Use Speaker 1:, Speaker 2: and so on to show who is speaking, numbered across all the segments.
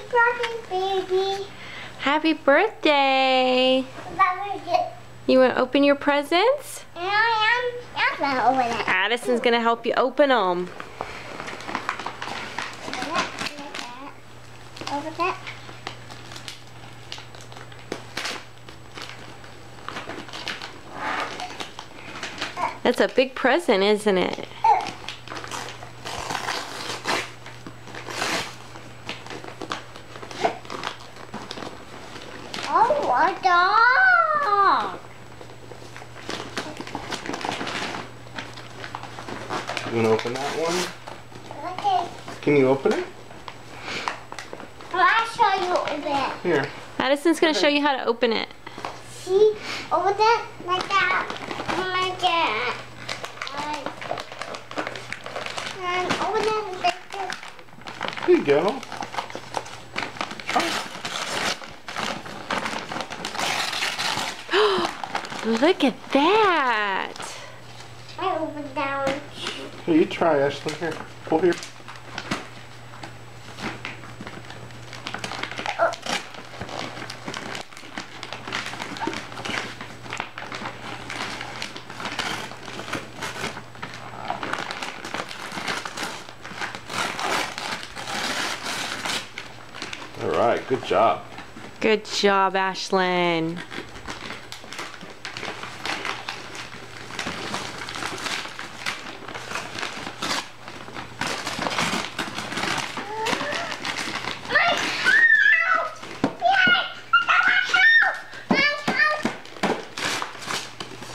Speaker 1: birthday, baby.
Speaker 2: Happy birthday. You want to open your presents?
Speaker 1: I'm gonna open it.
Speaker 2: Addison's going to help you open them.
Speaker 1: Open it.
Speaker 2: That's a big present, isn't it?
Speaker 1: Oh, a dog.
Speaker 3: You want to open that one?
Speaker 1: Okay.
Speaker 3: Can you open it?
Speaker 1: I'll show you open it.
Speaker 3: Here.
Speaker 2: Addison's going to show you how to open it.
Speaker 1: See? Open it like that. Like that. And open it like this.
Speaker 3: There you go.
Speaker 2: Look at that.
Speaker 1: I open down.
Speaker 3: Here, you try, Ashlyn. Here. Pull here. All right, good job.
Speaker 2: Good job, Ashlyn.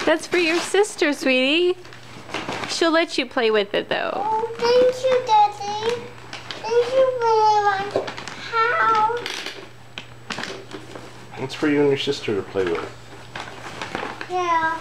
Speaker 2: That's for your sister, sweetie. She'll let you play with it, though.
Speaker 1: Oh, thank you, Daddy. Thank you very much. How?
Speaker 3: It's for you and your sister to play with.
Speaker 1: Yeah.